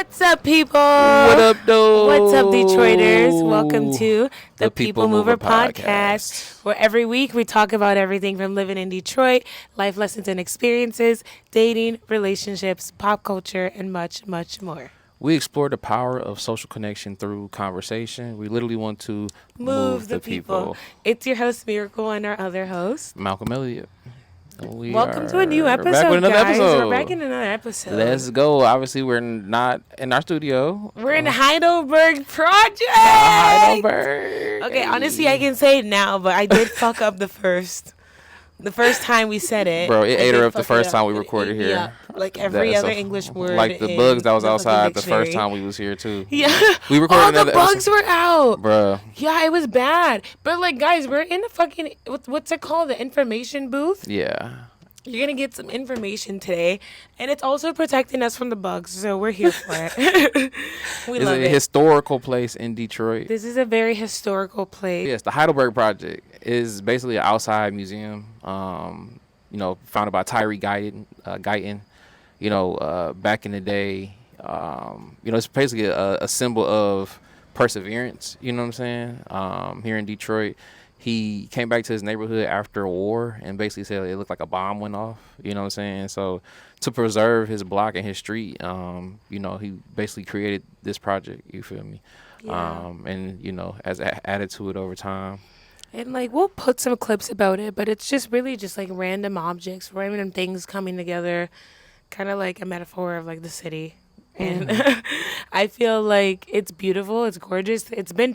What's up, people? What up, though? What's up, Detroiters? Welcome to the People Mover podcast, where every week we talk about everything from living in Detroit, life lessons and experiences, dating, relationships, pop culture, and much, much more. We explore the power of social connection through conversation. We literally want to move the people. It's your host, Miracle, and our other host, Malcolm Elliott. Welcome to a new episode, back with another guys. episode. We're back in another episode. Let's go. Obviously, we're not in our studio. We're in the Heidelberg Project. Heidelberg. Okay, honestly, I can say it now, but I did fuck up the first time we said it. Bro, it ate her up the first time we recorded here. Yeah, like every other English word. Like the bugs that was outside the first time we was here, too. Yeah. We recorded another the bugs were out. Bro. Yeah, it was bad. But, like, guys, we're in the fucking, what's it called? The information booth? Yeah. You're going to get some information today. And it's also protecting us from the bugs, so we're here for it. We love it. It's a historical place in Detroit. This is a very historical place. Yes, the Heidelberg Project is basically an outside museum, founded by Tyree Guyton. Back in the day, it's basically a symbol of perseverance, you know what I'm saying? Here in Detroit, he came back to his neighborhood after a war and basically said it looked like a bomb went off, you know what I'm saying? So to preserve his block and his street, he basically created this project, you feel me? Yeah. As added to it over time. And, like, we'll put some clips about it, but it's just really just, like, random objects, random things coming together, kind of like a metaphor of, like, the city. And I feel like it's beautiful. It's gorgeous. It's been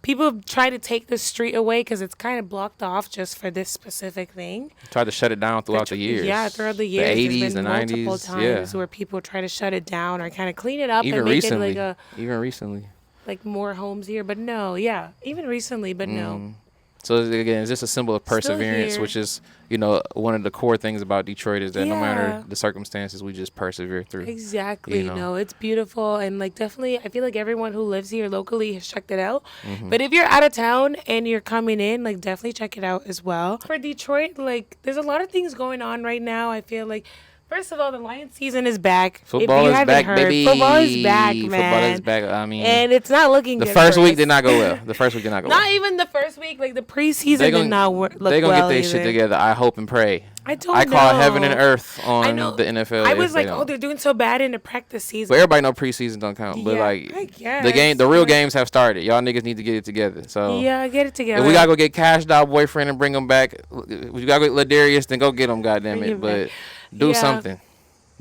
people have tried to take the street away because it's kind of blocked off just for this specific thing. Tried to shut it down throughout the years. Yeah, throughout the years. The 80s, There's been the 90s. multiple times where people try to shut it down or kind of clean it up even and make recently, it even recently. Like more homes here. But no, yeah. Even recently, but no. So, again, it's just a symbol of perseverance, which is, one of the core things about Detroit is that no matter the circumstances, we just persevere through. Exactly. No, it's beautiful. And, like, definitely, I feel like everyone who lives here locally has checked it out. Mm-hmm. But if you're out of town and you're coming in, like, definitely check it out as well. For Detroit, like, there's a lot of things going on right now. I feel like, first of all, the Lions season is back. Football is back, baby. Football is back, man. Football is back. I mean, and it's not looking good. The first week did not go well. Not even the first week. Like, the preseason did not look well. They're going to get their shit together. I hope and pray. I call heaven and earth on the NFL. I was like, they're doing so bad in the practice season. But everybody know preseason don't count. But, the real games have started. Y'all niggas need to get it together. So yeah, get it together. If we got to go get Cash Doll boyfriend and bring him back, we got to go get Ladarius, then go get him, goddammit. But do something.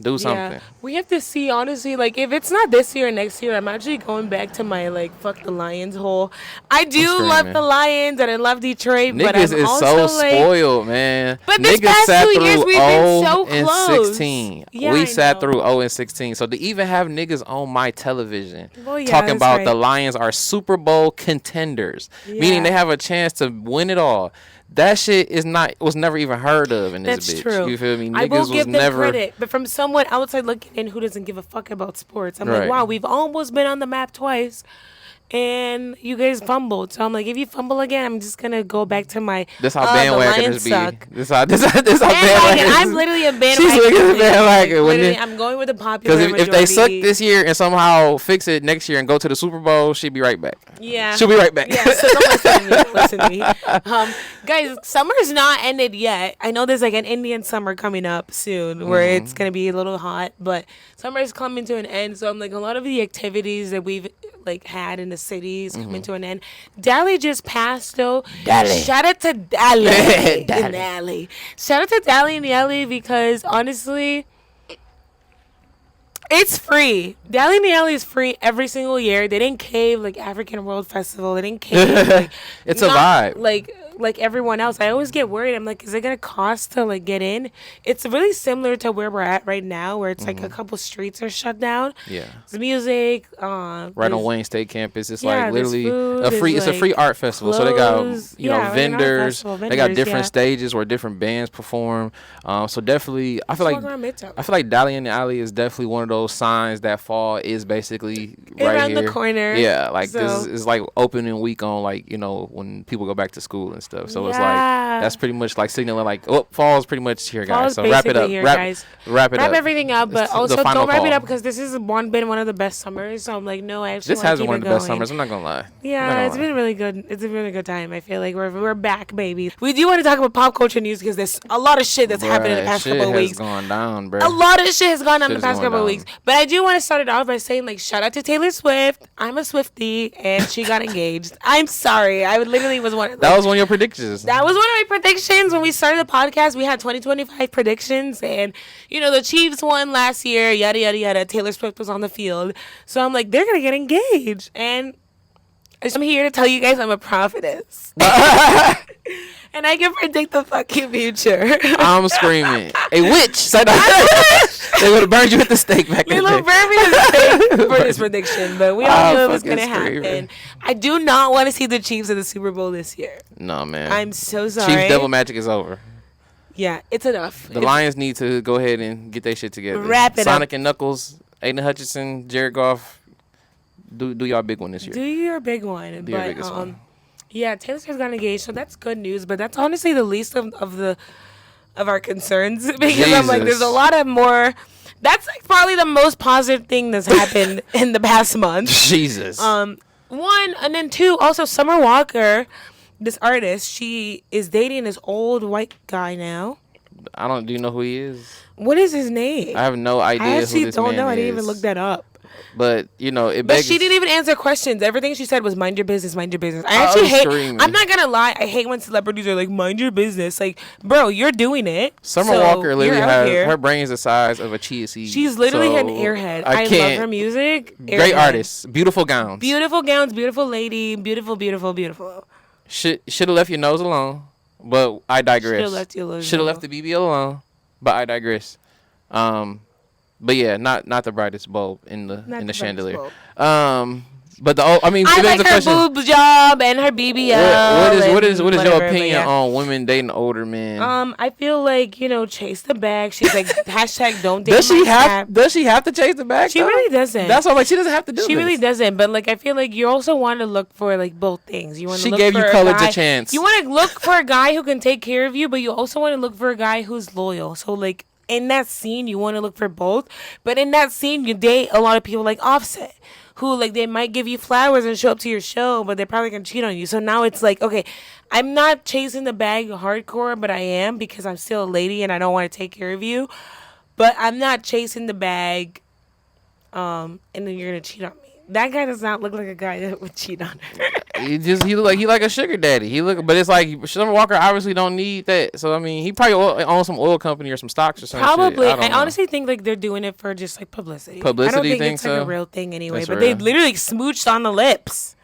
Do something. Yeah. We have to see, honestly, like, if it's not this year or next year, I'm actually going back to my, like, fuck the Lions hole. I do love the Lions and I love Detroit, niggas but I'm is also, so spoiled, man. But this past 2 years, we've been so close. 16. Yeah, we sat through 0 and 16. So to even have niggas on my television talking about the Lions are Super Bowl contenders, meaning they have a chance to win it all. That shit was never even heard of in this bitch. That's true. You feel me? Niggas I will give them never credit, but from someone outside looking in who doesn't give a fuck about sports, I'm like, wow, we've almost been on the map twice, and you guys fumbled. So I'm like, if you fumble again, I'm just gonna go back to my. This how bandwagoners be. This how bandwagon. I'm literally a bandwagon. She's looking at bandwagon. I'm going with the popular majority. Because if they suck this year and somehow fix it next year and go to the Super Bowl, she'll be right back. Yeah, she'll be right back. Yeah, so don't listen to me. Guys, summer's not ended yet. I know there's like an Indian summer coming up soon where it's gonna be a little hot, but summer's coming to an end. So I'm like, a lot of the activities that we've like had in the cities coming to an end. Dali just passed though. Dali. Shout out to Dali. Dali. Shout out to Dali and Yali because honestly, it's free. Dali and Alley is free every single year. They didn't cave like African World Festival. They didn't cave. Like, it's a vibe. Like everyone else. I always get worried. I'm like, is it going to cost to like get in? It's really similar to where we're at right now, where it's like a couple streets are shut down. Yeah. It's music. Right on Wayne State campus. It's like literally food, it's a free art festival. Clothes. So they got vendors. They got different stages where different bands perform. So definitely I feel like Dali and the Alley is definitely one of those signs that fall is basically around the corner. Yeah, like this is like opening week on like, when people go back to school and stuff. stuff. So it's like that's pretty much like signaling like, oh, fall's pretty much here, guys. Fall's So wrap it up. basically here, guys. Wrap it up. Wrap everything up, but It's also the final don't wrap it call. up because this has been one of the best summers. So I'm like, no, I actually This want to hasn't keep one it of the going. best summers. I'm not gonna lie. Yeah, it's been really good. It's a really good time. I feel like we're back, baby. We do want to talk about pop culture news because there's a lot of shit that's happened in the past couple of weeks. Shit has gone down, bro. A lot of shit has gone down in the past couple of weeks. But I do want to start it off by saying, like, shout out to Taylor Swift. I'm a Swiftie, and she got engaged. I'm sorry. I literally was one. That was one of your predictions. That was one of my predictions when we started the podcast. We had 2025 predictions, and the Chiefs won last year. Yada yada yada. Taylor Swift was on the field, so I'm like, they're gonna get engaged, and I'm here to tell you guys I'm a prophetess. And I can predict the fucking future. I'm screaming. A witch. They would have burned you at the stake back in the day. They burned me at the stake for this prediction, but we all know it's going to happen. I do not want to see the Chiefs in the Super Bowl this year. No, man. I'm so sorry. Chiefs devil magic is over. Yeah, it's enough. The Lions need to go ahead and get their shit together. Wrap it up. Sonic and Knuckles, Aiden Hutchinson, Jared Goff, do y'all big one this year. Do your big one. Do your biggest one. Yeah, Taylor Swift got engaged, so that's good news. But that's honestly the least of our concerns because I'm like, there's a lot of more. That's like probably the most positive thing that's happened in the past month. Jesus. One, and then two. Also, Summer Walker, this artist, she is dating this old white guy now. Do you know who he is? What is his name? I have no idea. I actually who this don't man know. Is. I didn't even look that up. But it But begs. she didn't even answer questions. Everything she said was mind your business, mind your business. I actually hate. Screaming. I'm not gonna lie. I hate when celebrities are like, mind your business. Like, bro, you're doing it. Summer Walker literally has her brain is the size of a chia seed. She's literally an airhead. I love her music. Great artist. Beautiful gowns. Beautiful gowns. Beautiful lady. Beautiful, beautiful, beautiful. Should have left your nose alone, but I digress. Should have left the BB alone, but I digress. But yeah, not the brightest bulb in the chandelier. But I like her boob job and her BBL. What is your opinion on women dating older men? I feel like chase the bag. She's like hashtag don't date. Does she have to chase the bag? She really doesn't. That's why she doesn't have to do. She really doesn't. But like I feel like you also want to look for like both things. You want to. She gave you Coolidge a chance. You want to look for a guy who can take care of you, but you also want to look for a guy who's loyal. So like. In that scene, you want to look for both. But in that scene, you date a lot of people like Offset, who like they might give you flowers and show up to your show, but they're probably going to cheat on you. So now it's like, okay, I'm not chasing the bag hardcore, but I am because I'm still a lady and I don't want to take care of you. But I'm not chasing the bag and then you're going to cheat on me. That guy does not look like a guy that would cheat on her. he look like a sugar daddy. But it's like Summer Walker obviously don't need that. So I mean, he probably owns some oil company or some stocks or something. Probably. I honestly think like they're doing it for just like publicity. I don't think it's like a real thing anyway. But they literally smooched on the lips.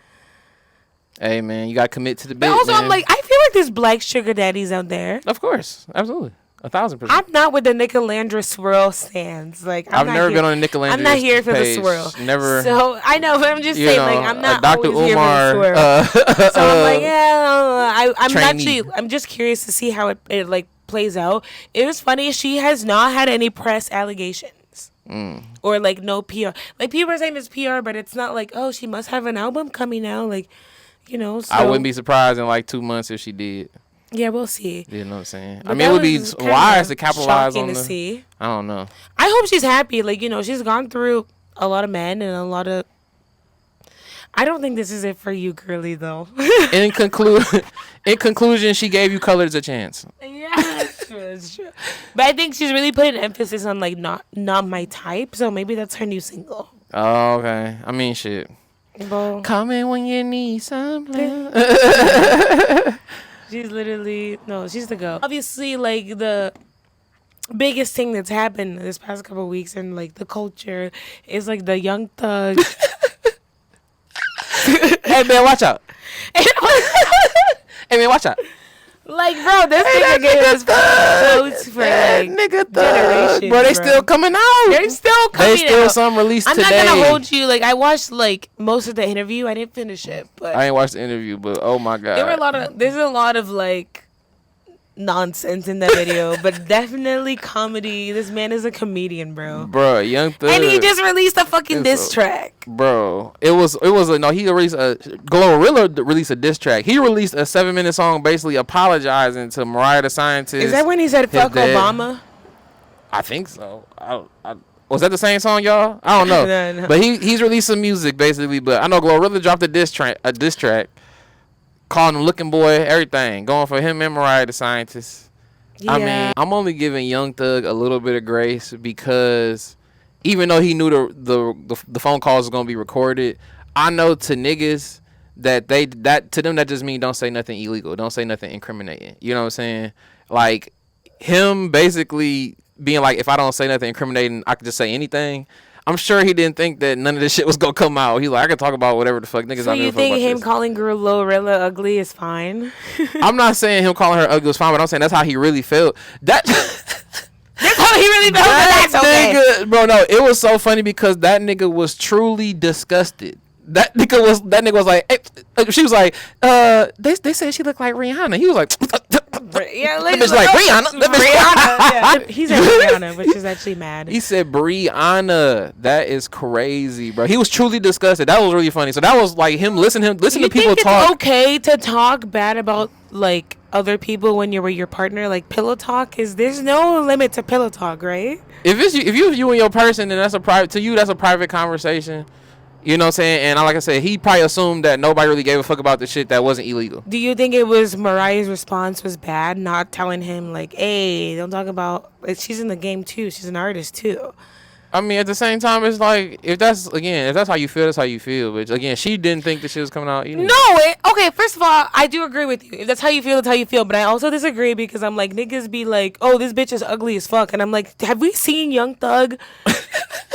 Hey man, you gotta commit to the bit. But also, man. I'm like, I feel like there's black sugar daddies out there. Of course, absolutely. 1,000%. I'm not with the Nicolandra swirl stands. Like I've never been on the Nicolandra. I'm not here for page. the swirl. Never. So I know, but I'm just saying, like I'm not Dr. always Umar, here for the swirl. So I'm like, yeah, trainee. I'm just curious to see how it like plays out. It was funny. She has not had any press allegations. Or like no PR. Like people are saying it's PR, but it's not like, oh, she must have an album coming out. Like, So. I wouldn't be surprised in like 2 months if she did. Yeah, we'll see. You know what I'm saying? But I mean, it would be wise to capitalize on to see. I don't know. I hope she's happy. Like, she's gone through a lot of men and a lot of... I don't think this is it for you, girly, though. In conclusion, she gave you Colors a chance. Yeah, that's true. But I think she's really putting emphasis on, like, not my type. So maybe that's her new single. Oh, okay. I mean, shit. Well, coming when you need something. She's literally... No, she's the girl. Obviously, like, the biggest thing that's happened this past couple of weeks in, like, the culture is, like, the Young Thug... Hey, man, watch out. Hey, man, watch out. Like, bro, this nigga gave us quotes for, like, generations, bro, they still coming out. They're still coming out. They still some released today. I'm not going to hold you. Like, I watched, like, most of the interview. I didn't finish it, but... I ain't watched the interview, but oh, my God. There's a lot of, like... nonsense in that video, but definitely comedy. This man is a comedian, bro. Bro, Young Thug. And he just released a fucking diss track. Bro, he released Glorilla released a diss track. He released a 7-minute song basically apologizing to Mariah the Scientist. Is that when he said fuck Obama? I think so. Was that the same song, y'all? I don't know. No. But he's released some music basically. But I know Glorilla dropped a diss track, calling him looking boy, everything, going for him and Mariah the Scientist. Yeah. I mean, I'm only giving Young Thug a little bit of grace because even though he knew the phone calls was gonna be recorded, I know to niggas that to them that just mean don't say nothing illegal, don't say nothing incriminating. You know what I'm saying? Like him basically being like, if I don't say nothing incriminating, I could just say anything. I'm sure he didn't think that none of this shit was gonna come out. He's like, I can talk about whatever the fuck niggas. So you think him calling Glorilla ugly is fine? I'm not saying him calling her ugly is fine, but I'm saying that's how he really felt. That's how he really felt. That's okay. Nigga, bro, no, it was so funny because that nigga was truly disgusted. That nigga was like, hey, she was like, they said she looked like Rihanna. He was like, yeah, like Rihanna. Yeah. He said Rihanna, which is actually mad. He said Brianna. That is crazy, bro. He was truly disgusted. That was really funny. So that was like him listen to people talk. It's okay to talk bad about like other people when you're with your partner. Like pillow talk there's no limit to pillow talk, right? If you and your person, then that's a private conversation. You know what I'm saying? And like I said, he probably assumed that nobody really gave a fuck about the shit that wasn't illegal. Do you think it was Mariah's response was bad, not telling him like, hey, don't talk about, like, she's in the game too, she's an artist too? I mean, at the same time, it's like, if that's how you feel, that's how you feel. But again, she didn't think the shit was coming out either. No, okay, first of all, I do agree with you. If that's how you feel, that's how you feel. But I also disagree because I'm like, niggas be like, oh, this bitch is ugly as fuck. And I'm like, have we seen Young Thug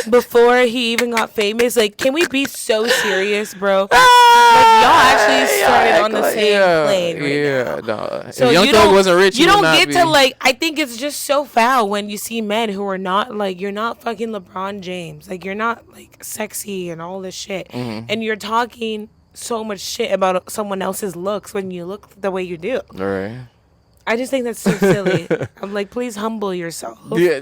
before he even got famous? Like, can we be so serious, bro? Like, y'all actually started on the same plane right now. No. So if Young Thug wasn't rich, you don't get to, like, I think it's just so foul when you see men who are not, like, you're not fucking LeBron James. Like, you're not, like, sexy and all this shit. Mm-hmm. And you're talking so much shit about someone else's looks when you look the way you do. All right. I just think that's so silly. I'm like, please humble yourself. Yeah.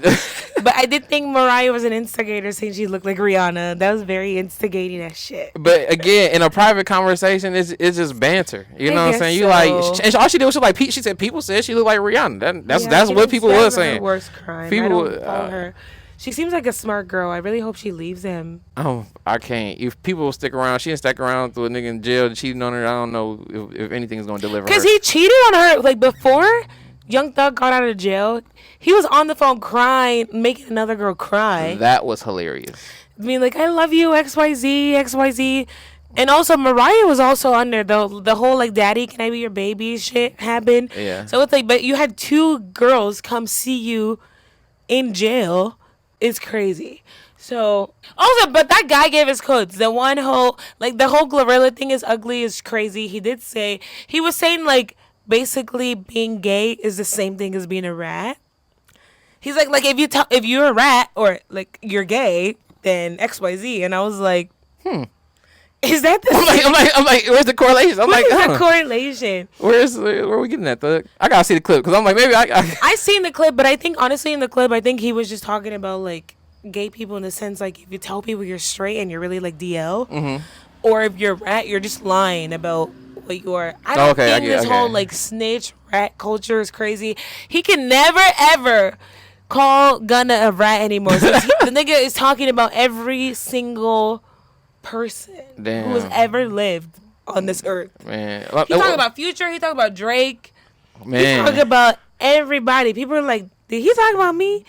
But I did think Mariah was an instigator saying she looked like Rihanna. That was very instigating as shit. But again, in a private conversation, it's just banter. You know what I'm saying? You like, and all she did was she said people said she looked like Rihanna. That's what people were saying. Her worst crime. People I don't follow her. She seems like a smart girl. I really hope she leaves him. Oh, I can't. If people stick around, she didn't stick around through a nigga in jail cheating on her. I don't know if anything's going to deliver her. Because he cheated on her. Like, before Young Thug got out of jail, he was on the phone crying, making another girl cry. That was hilarious. I mean, like, I love you, XYZ, XYZ. And also, Mariah was also on there, though. The whole, like, daddy, can I be your baby shit happened. Yeah. So it's like, but you had two girls come see you in jail. It's crazy. So also, but that guy gave his codes. The whole Glorilla thing is ugly, is crazy. He was saying like basically being gay is the same thing as being a rat. He's like if you're a rat or like you're gay, then XYZ. And I was like, is that the I'm like, where's the correlation? The correlation? Where are we getting that, Thug? I gotta see the clip because I'm like, maybe I seen the clip, but I think honestly in the clip, I think he was just talking about like gay people in the sense like if you tell people you're straight and you're really like DL, or if you're rat, you're just lying about what you are. I don't think this whole like snitch rat culture is crazy. He can never ever call Gunna a rat anymore. So the nigga is talking about every single person who has ever lived on this earth. Man, he talking about Future. He talking about Drake. Man, he talking about everybody. People are like, did he talk about me?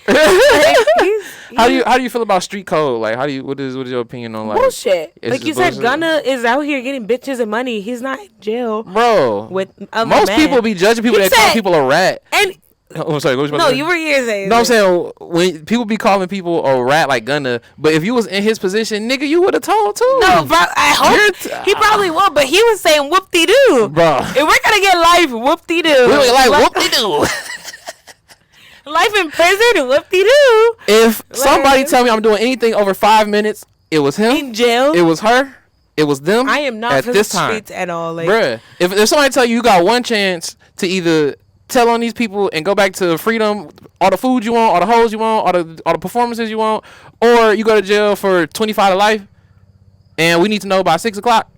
How do you feel about street code? Like, what is your opinion on like bullshit? Like you said, Gunna is out here getting bitches and money. He's not in jail, bro. With most people be judging people that call people a rat. And I'm sorry. No, you were here saying. No, I'm saying when people be calling people a rat like Gunna, but if you was in his position, nigga, you would have told too. No, bro, I hope he probably will. But he was saying whoop-de-doo, bro. If we're gonna get life, whoop-de-doo. We're gonna get life, whoop-de-doo. Life in prison, whoop-de-doo. If somebody tell me I'm doing anything over 5 minutes, it was him. In jail. It was her. It was them. I am not at for this the time. streets at all. Like, bruh, if somebody tell you got one chance to either tell on these people and go back to freedom, all the food you want, all the hoes you want, all the performances you want, or you go to jail for 25 to life, and we need to know by 6 o'clock.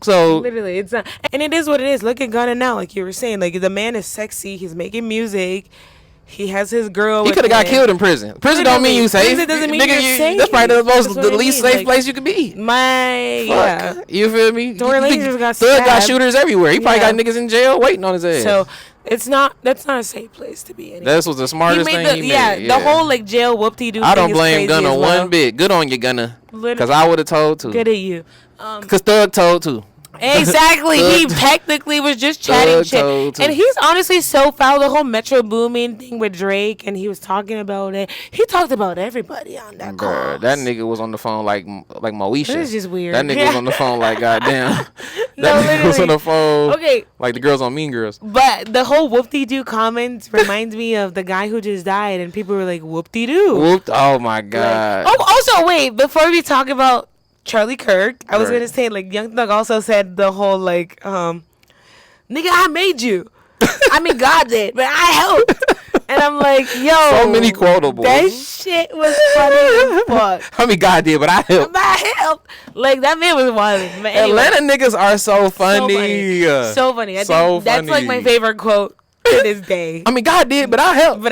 So literally, it's not, and it is what it is. Look at Gunna now, like you were saying, like the man is sexy. He's making music. He has his girl. He could have got killed in prison. Prison don't mean you safe. Prison doesn't mean you're safe. That's probably the least safe place you could be. Yeah. You feel me? Tory Lanez just got Thug stabbed. got shooters everywhere. He probably got niggas in jail waiting on his ass. So that's not a safe place to be. Anymore. That was the smartest thing he made. Yeah, the whole like jail whoop-de-doo. I don't blame Gunna one bit. Good on you, Gunna. Because I would have told too. Good at you. Because Thug told too. Exactly. He technically was just chatting shit. And he's honestly so foul. The whole Metro Boomin thing with Drake, and he was talking about it. He talked about everybody on that call. That nigga was on the phone like Moesha. This is just weird. That nigga was on the phone like goddamn. No, that nigga was on the phone. Okay. Like the girls on Mean Girls. But the whole whoop-de-doo comments reminds me of the guy who just died, and people were like, whoop-de-doo. Whooped. Oh my God. Like, also, wait, before we talk about Charlie Kirk, I was gonna say, like, Young Thug also said the whole like, nigga, I made you. I mean, God did, but I helped. And I'm like, yo, so many quotables. That shit was funny as fuck. I mean, God did, but I helped. Like, that man was wild. Anyway, Atlanta niggas are so funny. So funny. I think that's like my favorite quote to this day. I mean, God did, but I helped.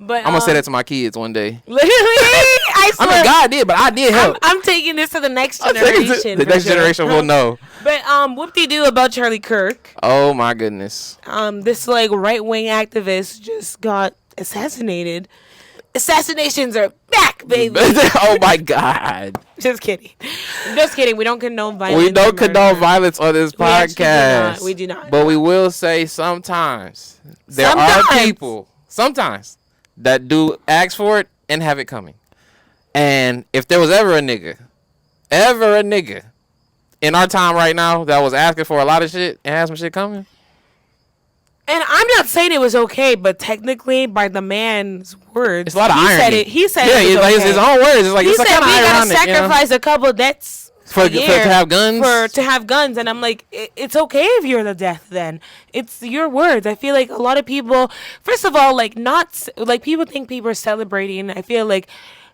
But I'm gonna say that to my kids one day. Literally, I swear. I mean, God did, but I did help. I'm taking this to the next generation. The next generation will know. But whoop-de-doo about Charlie Kirk. Oh my goodness. This like right-wing activist just got assassinated. Assassinations are back, baby. Oh my God. Just kidding. We don't condone violence. We don't condone violence on this podcast. We do not. But we will say sometimes there are people that do ask for it and have it coming. And if there was ever a nigga in our time right now that was asking for a lot of shit and had some shit coming. And I'm not saying it was okay, but technically, by the man's words, it's a lot of irony. He said it was okay. It's his own words. It's like he it's said kind of we ironic. Gotta sacrifice a couple deaths to have guns. To have guns, and I'm like, it's okay if you're the death. Then it's your words. I feel like a lot of people, first of all, like not like people think people are celebrating. I feel like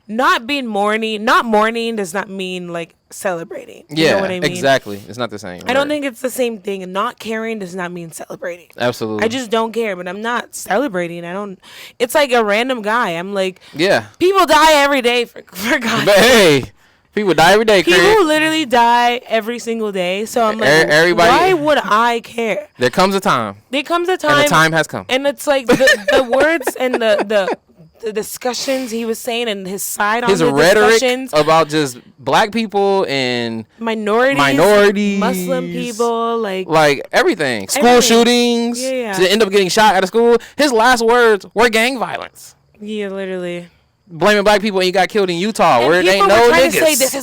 not mourning does not mean like celebrating. You know what I mean? Exactly. It's not the same. I don't think it's the same thing. And not caring does not mean celebrating. Absolutely. I just don't care, but I'm not celebrating. It's like a random guy. I'm like, yeah. People die every day for God. But hey, people die every day, Craig. People literally die every single day. So I'm like, why would I care? There comes a time. And the time has come. And it's like the words and the discussions he was saying and his side on the rhetoric discussions about just black people and minorities, Muslim people, like everything. School shootings to end up getting shot at a school. His last words were gang violence. Yeah, literally. Blaming black people and you got killed in Utah where it ain't no niggas. People were trying to say this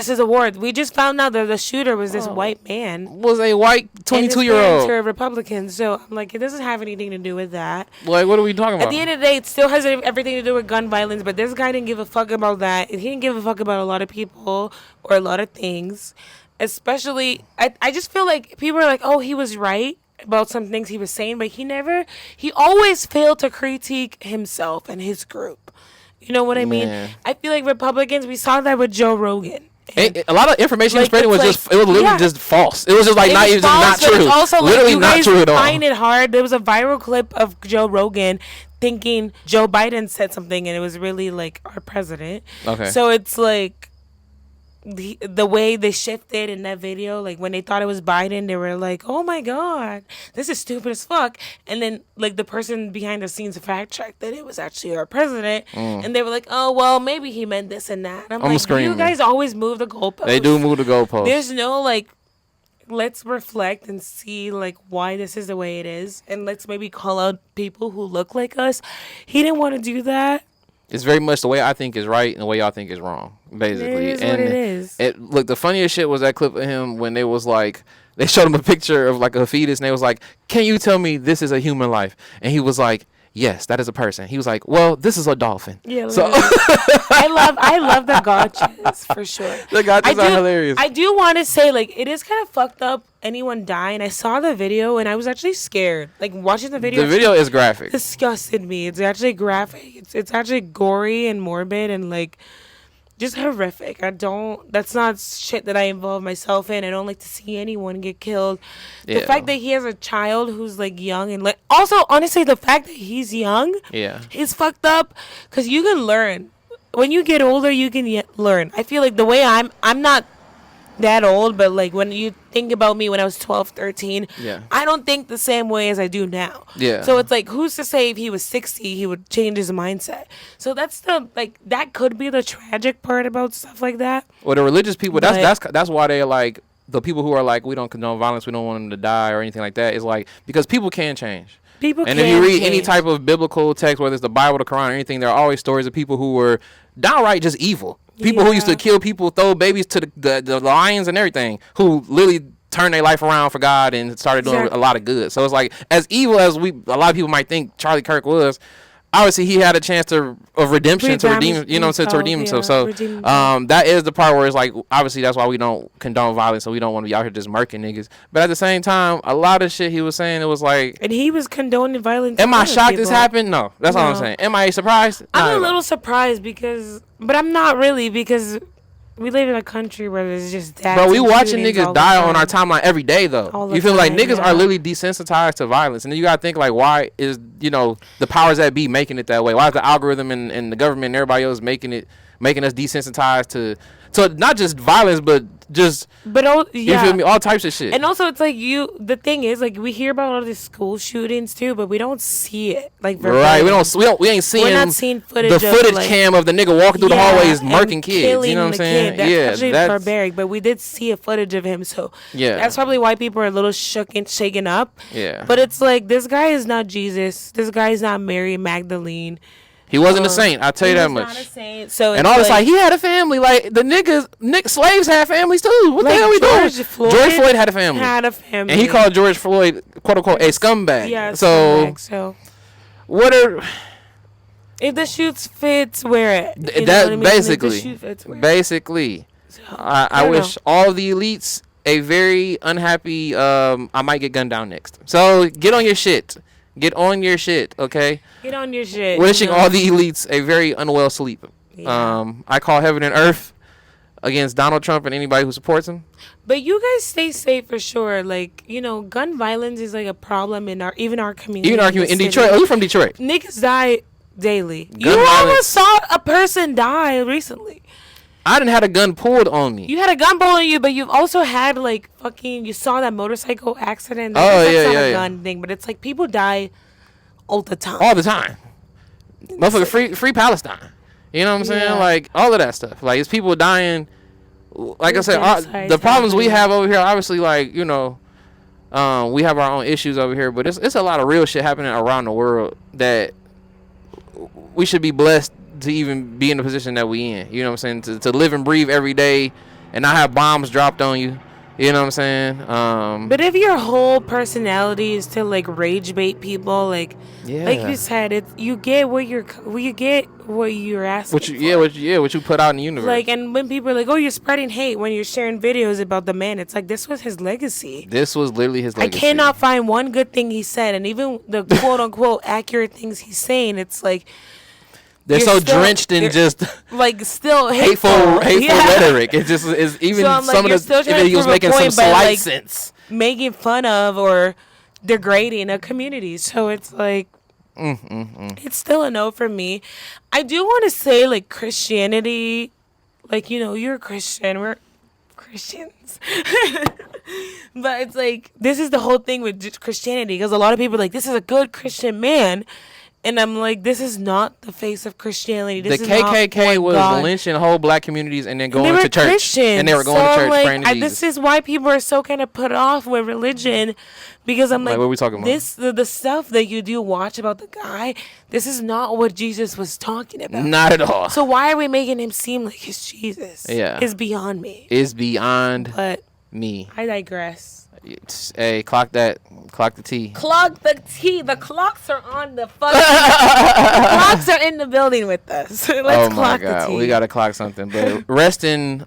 is a war. We just found out that the shooter was this white man. Was a white 22-year-old. Are Republicans, so I'm like, it doesn't have anything to do with that. Like, what are we talking about? At the end of the day, it still has everything to do with gun violence, but this guy didn't give a fuck about that. He didn't give a fuck about a lot of people or a lot of things. Especially, I just feel like people are like, oh, he was right about some things he was saying, but he always failed to critique himself and his group. You know what I mean? Man. I feel like Republicans, we saw that with Joe Rogan. A lot of information he was spreading was literally just false. It was just like not true. It's also literally not true at all. You guys find it hard. There was a viral clip of Joe Rogan thinking Joe Biden said something and it was really like our president. Okay. So it's like the way they shifted in that video, like when they thought it was Biden, they were like, oh my God, this is stupid as fuck. And then like the person behind the scenes fact checked that it was actually our president. And they were like, oh, well, maybe he meant this and that. I'm like, screaming. You guys always move the goalposts. They do move the goalposts. There's no like, let's reflect and see like why this is the way it is. And let's maybe call out people who look like us. He didn't want to do that. It's very much the way I think is right and the way y'all think is wrong, basically. It is what it is. Look, the funniest shit was that clip of him when they was like, they showed him a picture of like a fetus and they was like, can you tell me this is a human life? And he was like, yes, that is a person. He was like, well, this is a dolphin. Yeah, so I love the gotchas for sure. The gotchas are hilarious. I do want to say, like, it is kind of fucked up anyone die, and I saw the video and I was actually scared. Like, watching the video. The video is graphic. Disgusted me. It's actually graphic. It's actually gory and morbid and like just horrific. That's not shit that I involve myself in. I don't like to see anyone get killed. The fact that he has a child who's like young and like, also honestly, the fact that he's young, he's fucked up, because you can learn. When you get older, you can learn. I feel like the way I'm not that old, but like when you think about me when I was 12, 13, I don't think the same way as I do now. So it's like, who's to say if he was 60 he would change his mindset? So that's that could be the tragic part about stuff like that. Well, the religious people, that's why they like, the people who are like, we don't condone violence, we don't want them to die or anything like that, is like, because people can change. And if you read any type of biblical text, whether it's the Bible, the Quran, or anything, there are always stories of people who were downright just evil. People who used to kill people, throw babies to the lions and everything, who literally turned their life around for God and started doing a lot of good. So it's like, as evil as a lot of people might think Charlie Kirk was, obviously he had a chance of redemption to redeem, to redeem himself. So that is the part where it's like, obviously that's why we don't condone violence, so we don't want to be out here just murking niggas. But at the same time, a lot of shit he was saying, it was like, and he was condoning violence. Am I shocked this happened? No, that's all I'm saying. Am I surprised? I'm a little surprised but I'm not really, because we live in a country where there's just that. Bro, we watching niggas die on our timeline every day, though. You feel like niggas are literally desensitized to violence. And then you got to think, like, why is, the powers that be making it that way? Why is the algorithm and the government and everybody else making us desensitized to not just violence, but just, you feel me, all types of shit. And also, it's like, the thing is, like, we hear about all these school shootings too, but we don't see it. Like, right, we ain't seeing, we're not seeing footage the footage cam of the nigga walking through the hallways murking kids. You know what I'm saying? That's actually barbaric, but we did see a footage of him, so that's probably why people are a little shook and shaken up. But it's like, this guy is not Jesus. This guy is not Mary Magdalene. He wasn't a saint, I'll tell you that much. He was not a saint. So and all this, like, he had a family. Like, the slaves had families too. What the hell we doing? George Floyd had a family. And he called George Floyd, quote unquote, a scumbag. Yeah, so what are... If the shoes fits, wear it. Basically. So, I wish all the elites a very unhappy, I might get gunned down next. So get on your shit. Get on your shit, okay? Get on your shit. Wishing all the elites a very unwell sleep. I call heaven and earth against Donald Trump and anybody who supports him. But you guys stay safe for sure. Like, gun violence is like a problem in our community. In Detroit. Oh, you from Detroit? Niggas die daily. You almost saw a person die recently. I didn't have a gun pulled on me. You had a gun pulled on you, but you've also had like you saw that motorcycle accident. That's not a gun thing, but it's like people die all the time. All the time. Motherfucker, free Palestine. You know what I'm saying? Like, all of that stuff. Like, it's people dying. Like I said, the problems we have over here, obviously, like, we have our own issues over here, but it's a lot of real shit happening around the world that we should be blessed to even be in the position that we in. You know what I'm saying? To live and breathe every day and not have bombs dropped on you. You know what I'm saying? But if your whole personality is to like rage bait people, like you said, you get what you're asking. What you put out in the universe. Like, and when people are like, "Oh, you're spreading hate," when you're sharing videos about the man, it's like, this was his legacy. This was literally his legacy. I cannot find one good thing he said, and even the quote unquote accurate things he's saying, it's like, they're so drenched in just like still hateful rhetoric. It just is even so some of the he was making some slight sense, making fun of or degrading a community. So it's like it's still a no for me. I do want to say, like, Christianity, like, you're a Christian, we're Christians. But it's like, this is the whole thing with Christianity, because a lot of people are like, this is a good Christian man. And I'm like, this is not the face of Christianity. The KKK was lynching whole black communities and then going to church. Christians. And they were going to church praying to Jesus. This is why people are so kind of put off with religion. Because I'm like, what are we talking about? The stuff that you do watch about the guy, this is not what Jesus was talking about. Not at all. So why are we making him seem like he's Jesus? Yeah. It's beyond me. It's beyond but me. I digress. Hey, clock that. Clock the T. Clock the T. The clocks are on the fucking. The clocks are in the building with us. Let's clock the T. We gotta clock something. But rest in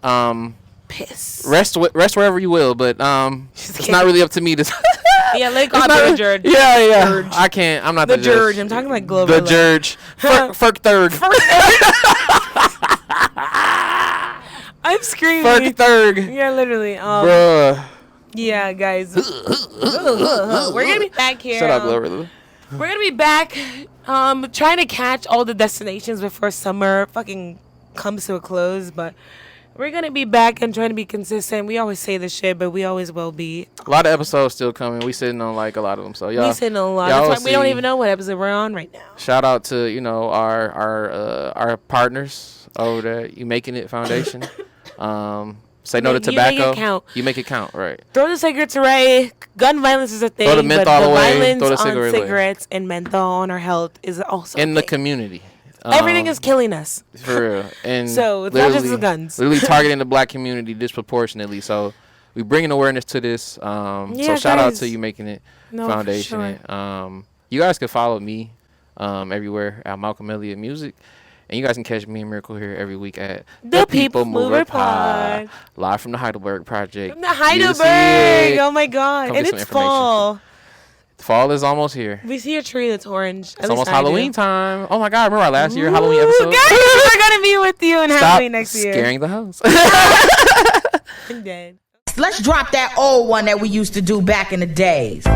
piss. Rest wherever you will. But it's not really up to me to. Yeah, like the Judge. Yeah. Judge. I can't. I'm not the the Judge. judge. I'm talking like global. The Judge. Firk third. I'm screaming. Firk third. Yeah, literally. Bruh. Yeah, guys. We're gonna be back here. Shut up, Glover. We're gonna be back, trying to catch all the destinations before summer fucking comes to a close. But we're gonna be back and trying to be consistent. We always say this shit, but we always will be. A lot of episodes still coming. We sitting on like a lot of them. So y'all. We sitting on a lot. That's why we don't even know what episode we're on right now. Shout out to our partners over there. You Making It Foundation. Say no to tobacco. You make it count, right? Throw the cigarettes away. Gun violence is a thing. Throw the menthol but the away. violence Throw the on cigarettes away. and menthol on our health is also in the community. Everything is killing us. For real. And so it's not just the guns. Literally targeting the black community disproportionately. So we bringing awareness to this. So shout out to You Making It Foundation. Sure. You guys can follow me everywhere at Malcolm Elliott Music. And you guys can catch me and Miracle here every week at The People Mover Pod. Live from the Heidelberg Project. From the Heidelberg! Oh my God. And it's fall. Fall is almost here. We see a tree that's orange. It's almost Halloween time. Oh my God. Remember our last year Halloween episode? Guys, we're going to be with you in Halloween next year. Scaring the host. I'm dead. Let's drop that old one that we used to do back in the days.